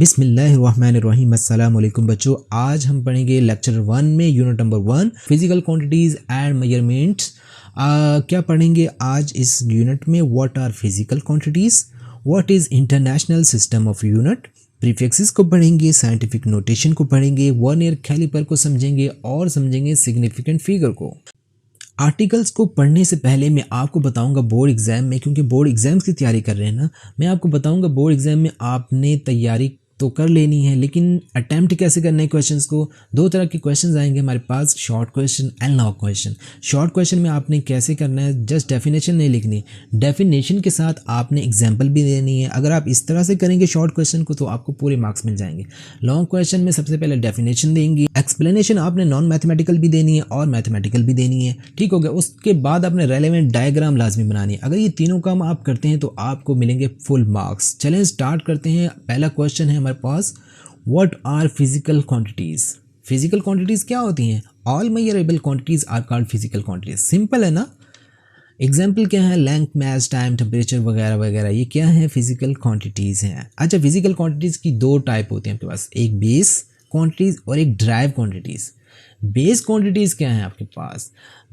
बिस्मिल्लाहिर्रहमानिर्रहीम। अस्सलाम वालेकुम बच्चों, आज हम पढ़ेंगे लेक्चर 1 में unit number 1 physical quantities and measurements. क्या पढ़ेंगे आज इस यूनिट में? What are physical quantities, what is international system of unit, prefixes को पढ़ेंगे, साइंटिफिक नोटेशन को पढ़ेंगे, वन ईयर कैलिपर को समझेंगे और समझेंगे सिग्निफिकेंट फिगर को। आर्टिकल्स को पढ़ने से पहले मैं आपको बताऊंगा बोर्ड एग्ज़ाम में, क्योंकि बोर्ड एग्ज़ाम्स की तैयारी कर रहे हैं ना, मैं आपको बताऊंगा बोर्ड एग्ज़ाम में आपने तैयारी तो कर लेनी है, लेकिन अटैम्प्ट कैसे करना है क्वेश्चंस को। दो तरह के क्वेश्चंस आएंगे हमारे पास, short question and long question. Short question में आपने कैसे करना है, जस्ट डेफिनेशन नहीं लिखनी, डेफिनेशन के साथ आपने एग्जाम्पल भी देनी है। अगर आप इस तरह से करेंगे शॉर्ट क्वेश्चन को तो आपको पूरे मार्क्स मिल जाएंगे। लॉन्ग क्वेश्चन में सबसे पहले डेफिनेशन देंगे, एक्सप्लेनेशन आपने नॉन मैथमेटिकल भी देनी है और मैथमेटिकल भी देनी है, ठीक हो गया। उसके बाद आपने रेलेवेंट डायग्राम लाजमी बनानी है। अगर ये तीनों काम आप करते हैं तो आपको मिलेंगे फुल मार्क्स। चलें स्टार्ट करते हैं। पहला क्वेश्चन है हमारे पास, what are physical quantities. Physical quantities क्या होती हैं? All measurable quantities are called physical quantities. Simple है ना। एग्जाम्पल क्या है? लेंथ, मास, टाइम, टेम्परेचर वगैरह वगैरह, ये क्या है? फिजिकल क्वांटिटीज़ हैं। अच्छा, फिजिकल क्वांटिटीज़ की दो टाइप होती हैं आपके पास, एक बेस क्वांटिटीज़ और एक ड्राइव क्वांटिटीज़। बेस क्वांटिटीज़ क्या है आपके पास?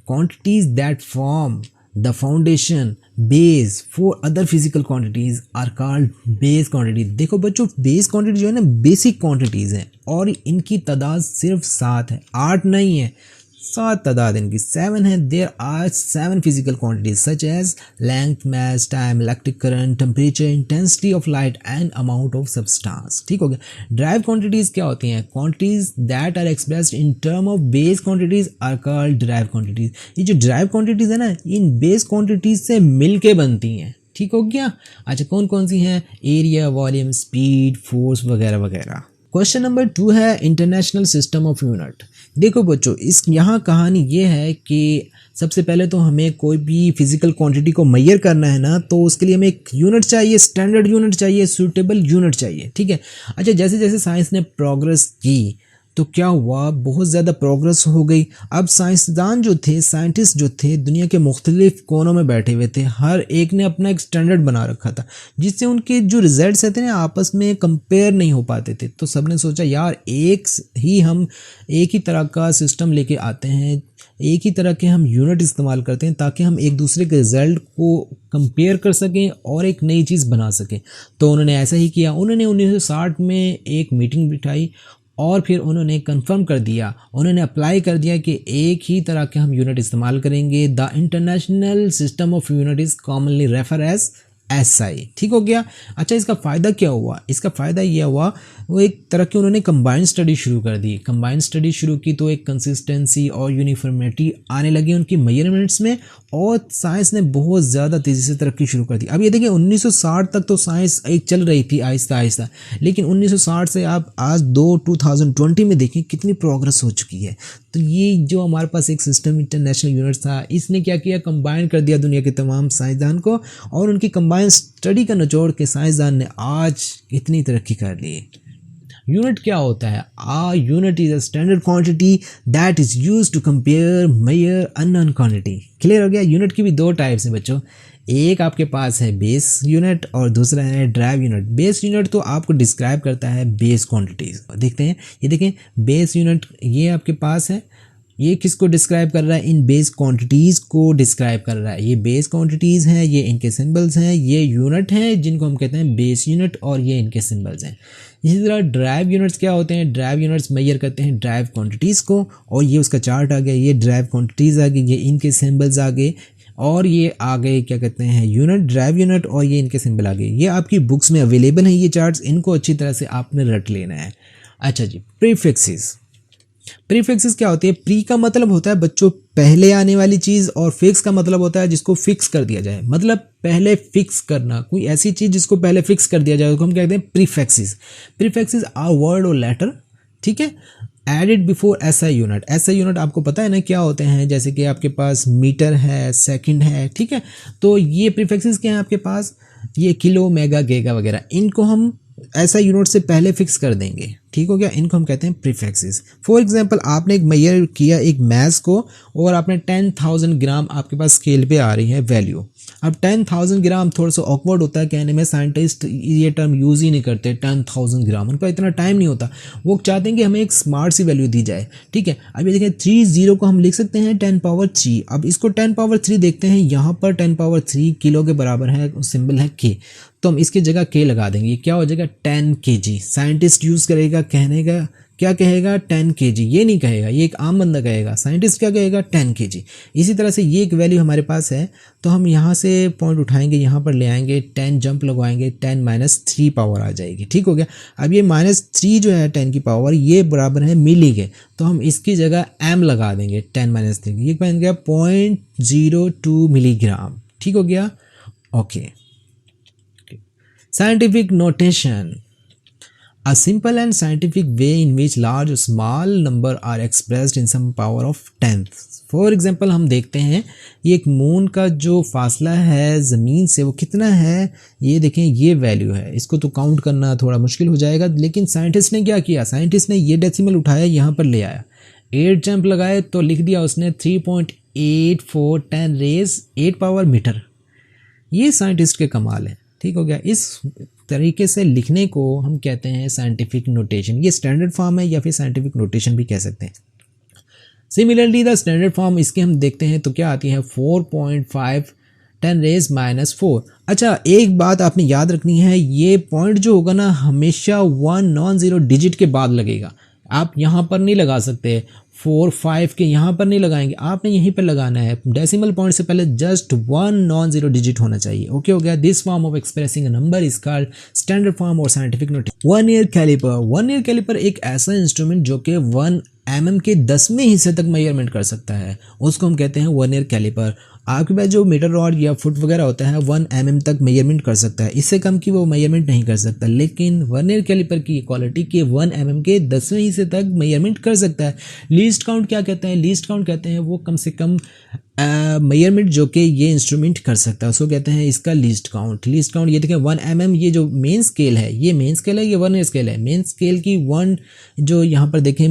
Quantities that form the foundation base for other physical quantities are called base quantities. देखो बच्चों, बेस क्वांटिटी जो है ना, बेसिक क्वांटिटीज़ हैं और इनकी तादाद सिर्फ 7 है, 8 नहीं है, 7 तादाद इनकी, 7 है। There are 7 physical quantities such as length, mass, time, electric current, temperature, intensity of light and amount of substance, ठीक हो गया। ड्राइव क्वांटिटीज क्या होती हैं? Quantities that are expressed in term of base quantities are called derived quantities. ये जो drive quantities है ना, इन बेस क्वांटिटीज से मिलके बनती हैं, ठीक हो गया। अच्छा, कौन कौन सी हैं? एरिया, वॉल्यूम, स्पीड, फोर्स वगैरह वगैरह। क्वेश्चन नंबर 2 है इंटरनेशनल सिस्टम ऑफ यूनिट। देखो बच्चों, इस यहाँ कहानी ये है कि सबसे पहले तो हमें कोई भी फिजिकल क्वांटिटी को मेजर करना है ना, तो उसके लिए हमें एक यूनिट चाहिए, स्टैंडर्ड यूनिट चाहिए, सूटेबल यूनिट चाहिए, ठीक है। अच्छा, जैसे जैसे साइंस ने प्रोग्रेस की तो क्या हुआ, बहुत ज़्यादा प्रोग्रेस हो गई। अब साइंसदान जो थे, साइंटिस्ट जो थे, दुनिया के मुख्तलिफ कोनों में बैठे हुए थे, हर एक ने अपना एक स्टैंडर्ड बना रखा था, जिससे उनके जो रिजल्ट्स थे ना आपस में कंपेयर नहीं हो पाते थे। तो सबने सोचा यार हम एक ही तरह का सिस्टम लेके आते हैं, एक ही तरह के हम यूनिट इस्तेमाल करते हैं ताकि हम एक दूसरे के रिज़ल्ट को कंपेयर कर सकें और एक नई चीज़ बना सकें। तो उन्होंने ऐसा ही किया। उन्होंने 1960 में एक मीटिंग बिठाई और फिर उन्होंने कंफर्म कर दिया, उन्होंने अप्लाई कर दिया कि एक ही तरह के हम यूनिट इस्तेमाल करेंगे। The international system of unit is commonly refer as SI, ठीक हो गया। अच्छा, इसका फ़ायदा क्या हुआ? इसका फ़ायदा यह हुआ, वो एक तरह की उन्होंने कंबाइंड स्टडी शुरू कर दी। कंबाइंड स्टडी शुरू की तो एक कंसिस्टेंसी और यूनिफॉर्मिटी आने लगी उनकी मेजरमेंट्स में, और साइंस ने बहुत ज़्यादा तेज़ी से तरक्की शुरू कर दी। अब ये देखिए, 1960 तक तो साइंस एक चल रही थी आहिस्ता आहिस्ता, लेकिन 1960 से आप आज 2020 में देखें कितनी प्रोग्रेस हो चुकी है। तो ये जो हमारे पास एक सिस्टम इंटरनेशनल यूनिट था, इसने क्या किया, कंबाइन कर दिया दुनिया के तमाम साइंसदान को, और उनकी कंबाइन स्टडी का निचोड़ के साइंसदान ने आज इतनी तरक्की कर ली। यूनिट क्या होता है? A unit is a standard quantity that is used to compare measure unknown quantity. Clear हो गया। यूनिट की भी दो टाइप्स हैं बच्चों, एक आपके पास है बेस यूनिट और दूसरा है ड्राइव यूनिट। बेस यूनिट तो आपको डिस्क्राइब करता है बेस क्वांटिटीज़। देखते हैं, ये देखें बेस यूनिट ये आपके पास है, ये किसको डिस्क्राइब कर रहा है? इन बेस क्वांटिटीज़ को डिस्क्राइब कर रहा है। ये बेस क्वांटिटीज़ हैं, ये इनके सिंबल्स हैं, ये यूनिट हैं जिनको हम कहते हैं बेस यूनिट, और ये इनके सिंबल्स हैं। इसी तरह ड्राइव यूनिट्स क्या होते हैं? ड्राइव यूनिट्स मेजर करते हैं ड्राइव क्वांटिटीज़ को, और ये उसका चार्ट आ गया, ये ड्राइव क्वांटिटीज़ आ गई, ये इनके सिंबल्स आ गए, और ये आ गए क्या कहते हैं यूनिट, ड्राइव यूनिट, और ये इनके सिंबल आ गए। ये आपकी बुक्स में अवेलेबल हैं ये चार्ट्स, इनको अच्छी तरह से आपने रट लेना है। अच्छा जी, प्रीफिक्सेस। प्रीफिक्सेस क्या होते हैं? प्री का मतलब होता है बच्चों पहले आने वाली चीज़, और फिक्स का मतलब होता है जिसको फिक्स कर दिया जाए, मतलब पहले फिक्स करना, कोई ऐसी चीज़ जिसको पहले फिक्स कर दिया जाए उसको हम कहते हैं प्रीफिक्सेस। प्रीफिक्सेस आर वर्ड और लेटर, ठीक है, added before SI unit. SI unit आपको पता है ना क्या होते हैं? जैसे कि आपके पास मीटर है, सेकंड है, ठीक है। तो ये प्रीफिक्सेस क्या हैं आपके पास? ये किलो, मेगा, गीगा वगैरह, इनको हम SI यूनिट से पहले फिक्स कर देंगे, ठीक हो गया, इनको हम कहते हैं प्रीफिक्सेस। फॉर एग्जांपल आपने एक मेजर किया एक मैथ्स को और आपने 10,000 ग्राम आपके पास स्केल पे आ रही है वैल्यू। अब 10,000 ग्राम थोड़ा सा ऑकवर्ड होता है कहने में, साइंटिस्ट ये टर्म यूज़ ही नहीं करते 10,000 ग्राम, उनका इतना टाइम नहीं होता, वो चाहते हैं कि हमें एक स्मार्ट सी वैल्यू दी जाए। ठीक है, अब ये देखें 30 को हम लिख सकते हैं 10⁻3। अब इसको 10⁻3 देखते हैं, यहाँ पर 10⁻3 किलो के बराबर है, सिंबल है के, तो हम इसकी जगह के लगा देंगे, क्या हो जाएगा 10 kg। साइंटिस्ट यूज़ करेगा कहने का, क्या कहेगा 10 kg, ये नहीं कहेगा, ये एक आम बंदा कहेगा, साइंटिस्ट क्या कहेगा 10 kg। इसी तरह से ये एक वैल्यू हमारे पास है, तो हम यहाँ से पॉइंट उठाएंगे, यहाँ पर ले आएंगे, 10 जंप लगवाएंगे, 10⁻3 पावर आ जाएगी। ठीक हो गया, अब ये -3 जो है 10 की पावर, ये बराबर है मिली के, तो हम इसकी जगह m लगा देंगे 10⁻3, ये बन गया 0.02 मिलीग्राम। ठीक हो गया, okay. Scientific notation: a simple and scientific way in which large or small number are expressed in some power of tenth. For example हम देखते हैं ये एक मून का जो फासला है ज़मीन से वो कितना है, ये देखें ये वैल्यू है, इसको तो काउंट करना थोड़ा मुश्किल हो जाएगा, लेकिन साइंटिस्ट ने क्या किया, साइंटिस्ट ने ये डेसिमल उठाया यहाँ पर ले आया, 8 जंप लगाए तो लिख दिया उसने 3.8410⁻8 पावर मीटर। ये साइंटिस्ट के कमाल है। ठीक हो गया, इस तरीके से लिखने को हम कहते हैं साइंटिफिक नोटेशन। ये स्टैंडर्ड फॉर्म है या फिर साइंटिफिक नोटेशन भी कह सकते हैं। सिमिलरली द स्टैंडर्ड फॉर्म इसके हम देखते हैं तो क्या आती है 4.5×10⁻⁴। अच्छा, एक बात आपने याद रखनी है, ये पॉइंट जो होगा ना हमेशा 1 नॉन ज़ीरो डिजिट के बाद लगेगा। आप यहाँ पर नहीं लगा सकते, 4 5 के यहाँ पर नहीं लगाएंगे, आपने यहीं पर लगाना है, डेसिमल पॉइंट से पहले जस्ट 1 नॉन ज़ीरो डिजिट होना चाहिए। ओके हो गया, this form of expressing a number is called standard form और scientific notation. Vernier caliper. Vernier caliper एक ऐसा इंस्ट्रूमेंट जो कि 1 mm के 10वें हिस्से तक मेजरमेंट कर सकता है, उसको हम कहते हैं वर्नियर कैलिपर। आपके पास जो मीटर रॉड या फुट वगैरह होता है 1 mm तक मेजरमेंट कर सकता है, इससे कम की वो मेजरमेंट नहीं कर सकता, लेकिन वर्नियर कैलिपर की क्वालिटी के 1 mm के 10वें हिस्से तक मेजरमेंट कर सकता है। लीस्ट काउंट क्या कहते हैं, लीस्ट काउंट कहते हैं वो कम से कम मेजरमेंट जो कि ये इंस्ट्रूमेंट कर सकता है, उसको कहते हैं इसका लीस्ट काउंट। लीस्ट काउंट ये देखें 1 mm, ये जो मेन स्केल है ये मेन स्केल है, ये वर्नियर स्केल है। मेन स्केल की 1 जो यहाँ पर देखें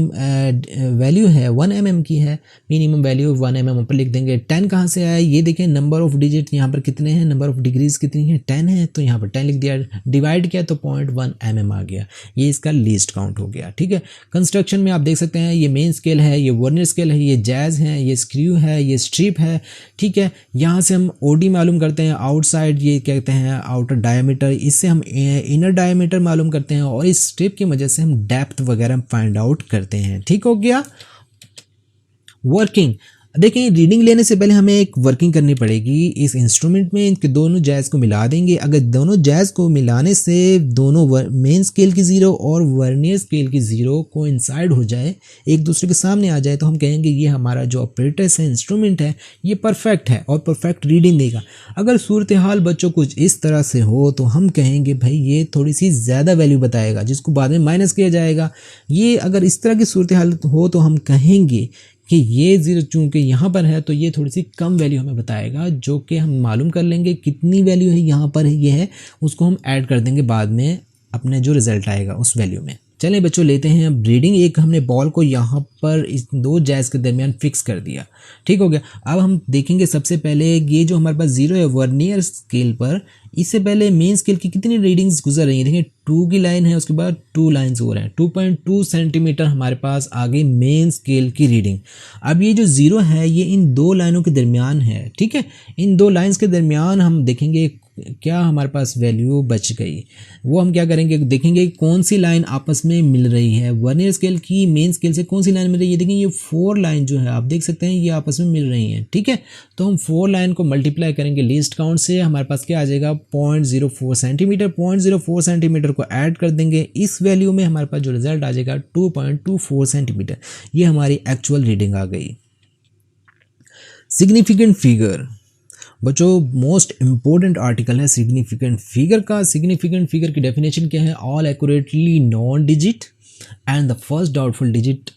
वैल्यू है 1 mm की है, मिनिमम वैल्यू 1 mm ऊपर लिख देंगे। 10 कहाँ से आया, ये देखें नंबर ऑफ डिजिट यहाँ पर कितने हैं, नंबर ऑफ डिग्रीज कितनी है 10 है, तो यहाँ पर 10 लिख दिया, डिवाइड किया तो 0.1 mm आ गया, ये इसका लीस्ट काउंट हो गया। ठीक है, कंस्ट्रक्शन में आप देख सकते हैं ये मेन स्केल है, ये वर्नियर स्केल है, ये जैज है, ये स्क्रू है, ये स्ट्रिप है। ठीक है, यहाँ से हम ओडी मालूम करते हैं, आउटसाइड ये कहते हैं आउटर डायमीटर, इससे हम इनर डायमीटर मालूम करते हैं और इस स्ट्रिप की वजह से हम डेप्थ वगैरह फाइंड आउट करते हैं। ठीक हो गया। वर्किंग, देखिए रीडिंग लेने से पहले हमें एक वर्किंग करनी पड़ेगी इस इंस्ट्रूमेंट में, इनके दोनों जैज़ को मिला देंगे। अगर दोनों जैज़ को मिलाने से दोनों मेन स्केल की 0 और वर्नियर स्केल की 0 को इंसाइड हो जाए, एक दूसरे के सामने आ जाए, तो हम कहेंगे ये हमारा जो ऑपरेटर्स है इंस्ट्रूमेंट है ये परफेक्ट है और परफेक्ट रीडिंग देगा। अगर सूरत हाल बच्चों कुछ इस तरह से हो तो हम कहेंगे भाई ये थोड़ी सी ज़्यादा वैल्यू बताएगा जिसको बाद में माइनस किया जाएगा। ये अगर इस तरह की सूरत हाल हो तो हम कहेंगे कि ये 0 चूँकि यहाँ पर है तो ये थोड़ी सी कम वैल्यू हमें बताएगा, जो कि हम मालूम कर लेंगे कितनी वैल्यू है यहाँ पर ये है, उसको हम ऐड कर देंगे बाद में अपने जो रिज़ल्ट आएगा उस वैल्यू में। चलें बच्चों लेते हैं अब रीडिंग। एक हमने बॉल को यहाँ पर इस 2 जैज़ के दरमियान फिक्स कर दिया। ठीक हो गया, अब हम देखेंगे सबसे पहले ये जो हमारे पास 0 है वर्नियर स्केल पर, इससे पहले मेन स्केल की कितनी रीडिंग्स गुजर रही हैं, देखें 2 की लाइन है, उसके बाद 2 लाइन्स हो रहे हैं, 2.2 सेंटीमीटर हमारे पास आगे मेन स्केल की रीडिंग। अब ये जो 0 है ये इन 2 लाइनों के दरमियान है। ठीक है, इन 2 लाइन्स के दरमियान हम देखेंगे क्या हमारे पास वैल्यू बच गई, वो हम क्या करेंगे देखेंगे कौन सी लाइन आपस में मिल रही है, वर्नियर स्केल की मेन स्केल से कौन सी लाइन मिल रही है। देखें ये 4 लाइन जो है आप देख सकते हैं ये आपस में मिल रही हैं। ठीक है, तो हम 4 लाइन को मल्टीप्लाई करेंगे लीस्ट काउंट से, हमारे पास क्या आ जाएगा 0.04 सेंटीमीटर। 0.04 सेंटीमीटर को ऐड कर देंगे, इस वैल्यू में हमारे पास जो रिजल्ट आ जाएगा 2.24 सेंटीमीटर। ये हमारी एक्चुअल रीडिंग आ गई। सिग्निफिकेंट फिगर बच्चों मोस्ट इंपॉर्टेंट आर्टिकल है सिग्निफिकेंट फिगर का। सिग्निफिकेंट फिगर की डेफिनेशन क्या है, all accurately known digit and the first doubtful digit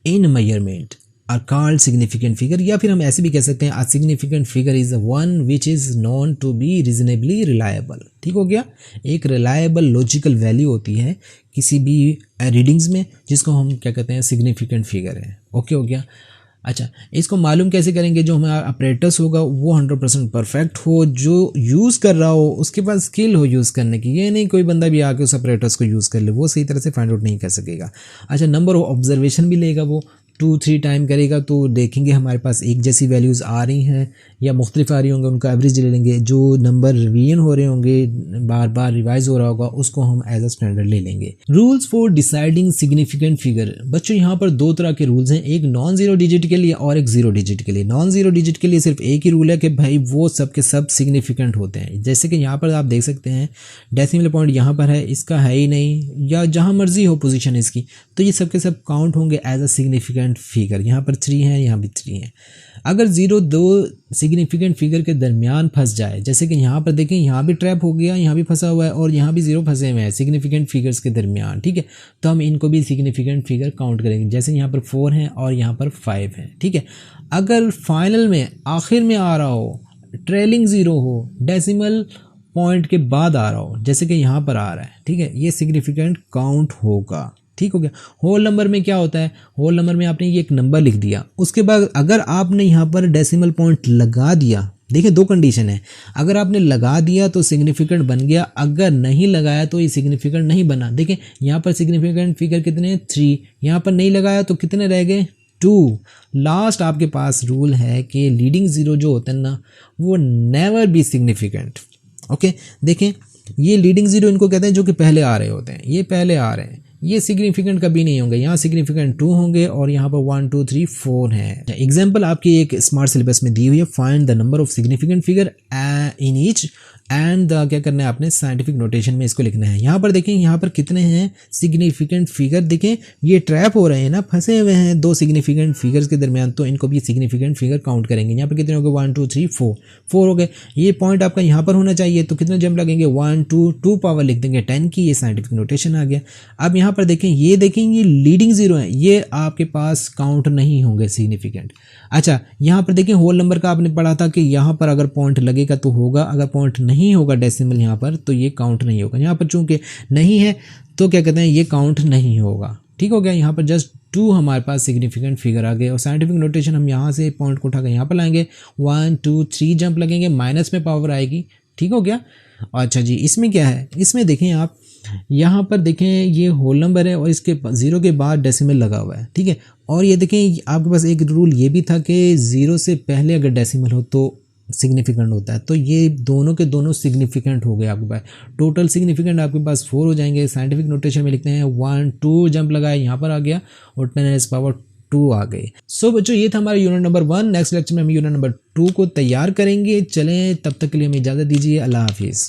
in measurement. Are called significant figure, या फिर हम ऐसे भी कह सकते हैं a significant figure is one which is known to be reasonably reliable. ठीक हो गया, एक रिलायबल लॉजिकल वैल्यू होती है किसी भी रीडिंग्स में जिसको हम क्या कहते हैं सिग्निफिकेंट फिगर है। ओके हो गया। अच्छा, इसको मालूम कैसे करेंगे? जो हमारा अपरेटस होगा वो 100% परफेक्ट हो, जो यूज़ कर रहा हो उसके पास स्किल हो यूज़ करने की। ये नहीं कोई बंदा भी आके उस अपरेटस को यूज़ कर ले, वो सही तरह से फाइंड आउट नहीं कर सकेगा। अच्छा, नंबर ऑफ ऑब्जर्वेशन भी लेगा, वो 2-3 टाइम करेगा तो देखेंगे हमारे पास एक जैसी वैल्यूज़ आ रही हैं या मुख्तलिफ आ रही होंगे, उनका एवरेज ले लेंगे। जो नंबर रिवीजन हो रहे होंगे, बार बार रिवाइज हो रहा होगा, उसको हम एज अ स्टैंडर्ड ले लेंगे। Rules for deciding significant figure. बच्चों यहाँ पर दो तरह के रूल्स हैं, एक नॉन जीरो डिजिट के लिए और एक जीरो डिजिट के लिए। नॉन जीरो डिजिट के लिए सिर्फ एक ही रूल है कि भाई वो सब के सब सिग्निफिकेंट होते हैं। जैसे कि यहाँ पर आप देख सकते हैं डेसिमल पॉइंट यहाँ पर है, इसका है ही नहीं, या जहाँ मर्जी हो पोजीशन इसकी, तो ये सब के सब काउंट होंगे एज अ सिग्निफिकेंट फिगर। यहाँ पर 3 है, यहाँ भी 3 है। अगर जीरो दो सिग्निफिकेंट फिगर के दरमियान फंस जाए, जैसे कि यहाँ पर देखें, यहाँ भी ट्रैप हो गया, यहाँ भी फंसा हुआ है और यहाँ भी जीरो फंसे हुए हैं सिग्निफिकेंट फिगर्स के दरमियान, ठीक है, तो हम इनको भी सिग्निफिकेंट फिगर काउंट करेंगे। जैसे यहाँ पर 4 है और यहाँ पर 5 है, ठीक है। अगर फाइनल में आखिर में आ रहा हो, ट्रेलिंग जीरो हो, डेसिमल पॉइंट के बाद आ रहा हो, जैसे कि यहाँ पर आ रहा है, ठीक है, ये सिग्निफिकेंट काउंट होगा। ठीक हो गया। होल नंबर में क्या होता है? होल नंबर में आपने ये एक नंबर लिख दिया, उसके बाद अगर आपने यहाँ पर डेसिमल पॉइंट लगा दिया, देखिए दो कंडीशन है, अगर आपने लगा दिया तो सिग्निफिकेंट बन गया, अगर नहीं लगाया तो ये सिग्निफिकेंट नहीं बना। देखिए यहाँ पर सिग्निफिकेंट फिगर कितने? 3, यहाँ पर नहीं लगाया तो कितने रह गए? 2। लास्ट आपके पास रूल है कि लीडिंग जीरो जो होता है ना, वो नेवर बी सिग्निफिकेंट। ओके, देखें ये लीडिंग जीरो इनको कहते हैं जो कि पहले आ रहे होते हैं, ये पहले आ रहे हैं, ये सिग्निफिकेंट कभी नहीं होंगे। यहाँ सिग्निफिकेंट 2 होंगे और यहाँ पर 1 2 3 4 है। एग्जाम्पल आपकी एक स्मार्ट सिलेबस में दी हुई है, find the number of significant figure in each and क्या करना है आपने साइंटिफिक नोटेशन में इसको लिखना है। यहाँ पर देखें, यहाँ पर कितने हैं सिग्निफिकेंट फिगर? देखें ये ट्रैप हो रहे हैं ना, फंसे हुए हैं दो सिग्निफिकेंट फिगर्स के दरमियान, तो इनको भी सिग्निफिकेंट फिगर काउंट करेंगे। यहाँ पर कितने हो गए? 1 2 3 4 हो गए। ये पॉइंट आपका यहाँ पर होना चाहिए, तो कितने जंप लगेंगे? 1 2 पावर लिख देंगे 10 की, ये साइंटिफिक नोटेशन आ गया। अब यहाँ पर देखें, ये देखेंगे लीडिंग जीरो है, ये आपके पास काउंट नहीं होंगे सिग्निफिकेंट। अच्छा, यहाँ पर देखें होल नंबर का आपने पढ़ा था कि यहाँ पर अगर पॉइंट लगेगा तो होगा, अगर पॉइंट नहीं होगा डेसिमल यहाँ पर तो ये काउंट नहीं होगा। यहाँ पर चूंकि नहीं है तो क्या कहते हैं ये काउंट नहीं होगा। ठीक हो गया। यहाँ पर जस्ट 2 हमारे पास सिग्निफिकेंट फिगर आ गए और साइंटिफिक नोटेशन हम यहाँ से पॉइंट को उठाकर यहाँ पर लाएंगे, 1 2 3 जंप लगेंगे, माइनस में पावर आएगी। ठीक हो गया। अच्छा जी, इसमें क्या है? इसमें देखें आप, यहाँ पर देखें ये होल नंबर है और इसके जीरो के बाद डेसिमल लगा हुआ है, ठीक है। और ये देखें आपके पास एक रूल ये भी था कि जीरो से पहले अगर डेसिमल हो तो सिग्निफिकेंट होता है, तो ये दोनों के दोनों सिग्निफिकेंट हो गए आपके पास। टोटल सिग्निफिकेंट आपके पास 4 हो जाएंगे। साइंटिफिक नोटेशन में लिखते हैं 1 2 जंप लगाए, यहाँ पर आ गया और 10⁻² आ गए। सो बच्चों ये था हमारा यूनिट नंबर 1। नेक्स्ट लेक्चर में हम यूनिट नंबर 2 को तैयार करेंगे। चलें तब तक के लिए हमें इजाज़त दीजिए। अल्लाह हाफिज़।